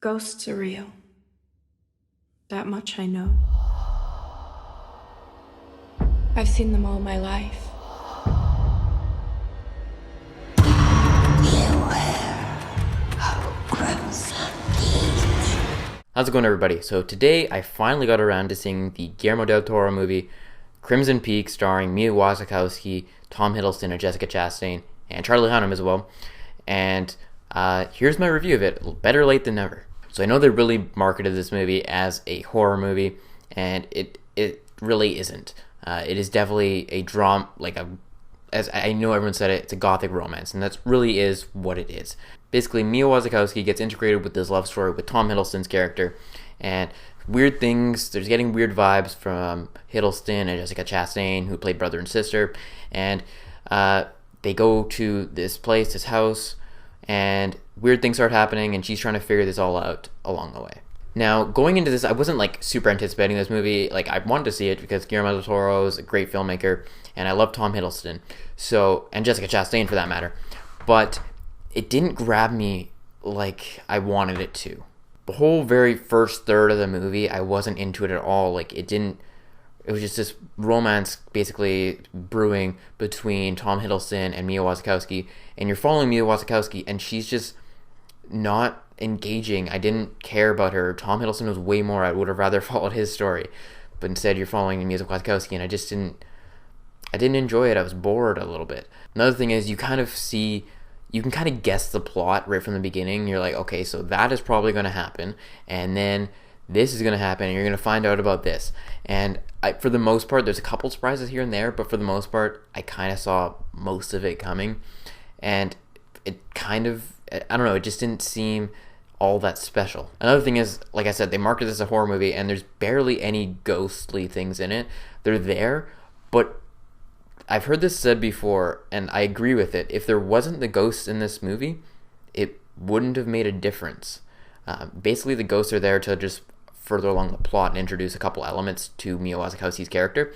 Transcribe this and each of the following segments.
Ghosts are real. That much I know. I've seen them all my life. How's it going, everybody? So today I finally got around to seeing the Guillermo del Toro movie Crimson Peak, starring Mia Wasikowska, Tom Hiddleston and Jessica Chastain, and Charlie Hunnam as well. And here's my review of it. Better late than never. So I know they really marketed this movie as a horror movie, and it really isn't. It is definitely a drama, as I know everyone said it, it's a gothic romance, and that really is what it is. Basically, Mia Wasikowska gets integrated with this love story with Tom Hiddleston's character, and weird things, there's getting weird vibes from Hiddleston and Jessica Chastain, who played brother and sister, and they go to this place, this house, and weird things start happening, and she's trying to figure this all out along the way. Now, going into this, I wasn't super anticipating this movie. I wanted to see it because Guillermo del Toro is a great filmmaker, and I love Tom Hiddleston, and Jessica Chastain for that matter. But it didn't grab me like I wanted it to. The whole very first third of the movie, I wasn't into it at all. It was just this romance basically brewing between Tom Hiddleston and Mia Wasikowska, and you're following Mia Wasikowska, and she's just not engaging. I didn't care about her. Tom Hiddleston was way more. I would have rather followed his story, but instead you're following Mia Wasikowska, and I didn't enjoy it. I was bored a little bit. Another thing is you can kind of guess the plot right from the beginning. You're like, okay, so that is probably going to happen, and then this is going to happen, and you're going to find out about this. And for the most part, there's a couple surprises here and there, but for the most part, I kind of saw most of it coming, and it kind of, I don't know, it just didn't seem all that special. Another thing is, like I said, they marketed this as a horror movie, and there's barely any ghostly things in it. They're there, but I've heard this said before, and I agree with it. If there wasn't the ghosts in this movie, it wouldn't have made a difference. Basically, the ghosts are there to just further along the plot and introduce a couple elements to Mia Wasikowska's character,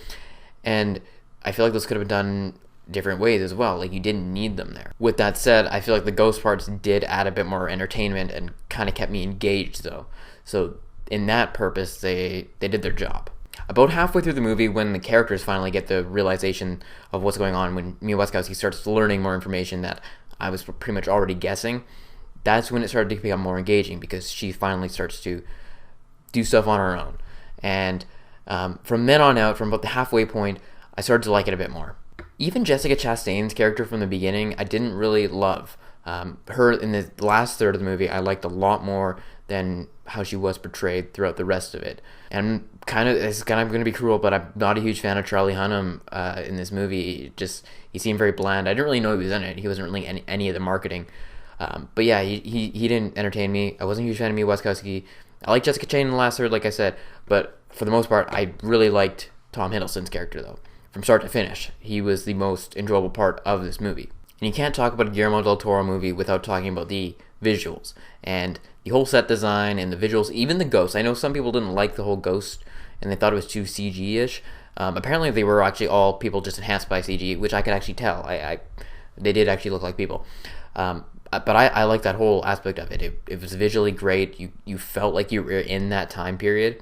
and I feel like those could have been done different ways as well. You didn't need them there. With that said, I feel like the ghost parts did add a bit more entertainment and kind of kept me engaged, though. So in that purpose, they did their job. About halfway through the movie, when the characters finally get the realization of what's going on, when Mia Wasikowska starts learning more information that I was pretty much already guessing, that's when it started to become more engaging, because she finally starts to do stuff on her own. And from then on out, from about the halfway point, I started to like it a bit more. Even Jessica Chastain's character from the beginning, I didn't really love. Her in the last third of the movie, I liked a lot more than how she was portrayed throughout the rest of it. And it's kind of going to be cruel, but I'm not a huge fan of Charlie Hunnam in this movie. He seemed very bland. I didn't really know he was in it. He wasn't really in any of the marketing. But yeah, he didn't entertain me. I wasn't a huge fan of Mia Wasikowska. I like Jessica Chastain in the last third, like I said, but for the most part, I really liked Tom Hiddleston's character, though. From start to finish, he was the most enjoyable part of this movie. And you can't talk about a Guillermo del Toro movie without talking about the visuals and the whole set design and the visuals, even the ghosts. I know some people didn't like the whole ghost and they thought it was too CG-ish. Apparently, they were actually all people just enhanced by CG, which I could actually tell. They did actually look like people. But I like that whole aspect of it. It was visually great. You felt like you were in that time period,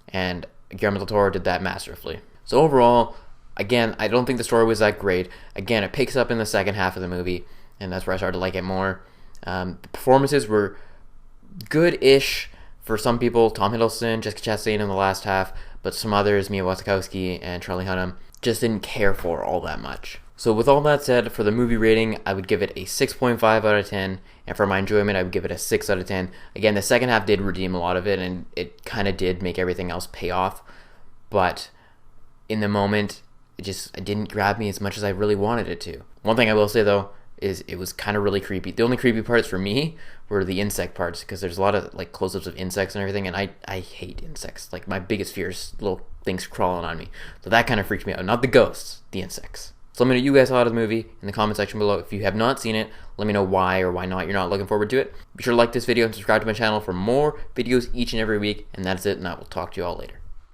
and Guillermo del Toro did that masterfully. So overall, again, I don't think the story was that great. Again, it picks up in the second half of the movie, and that's where I started to like it more. The performances were good-ish for some people. Tom Hiddleston, Jessica Chastain in the last half, but some others, Mia Wasikowska and Charlie Hunnam, just didn't care for all that much. So with all that said, for the movie rating, I would give it a 6.5 out of 10, and for my enjoyment, I would give it a 6 out of 10. Again, the second half did redeem a lot of it, and it kind of did make everything else pay off, but in the moment, it didn't grab me as much as I really wanted it to. One thing I will say, though, is it was kind of really creepy. The only creepy parts for me were the insect parts, because there's a lot of close-ups of insects and everything, and I hate insects. My biggest fear is little things crawling on me. So that kind of freaked me out. Not the ghosts, the insects. So let me know what you guys thought of the movie in the comment section below. If you have not seen it, let me know why or why not you're not looking forward to it. Be sure to like this video and subscribe to my channel for more videos each and every week. And that's it, and I will talk to you all later.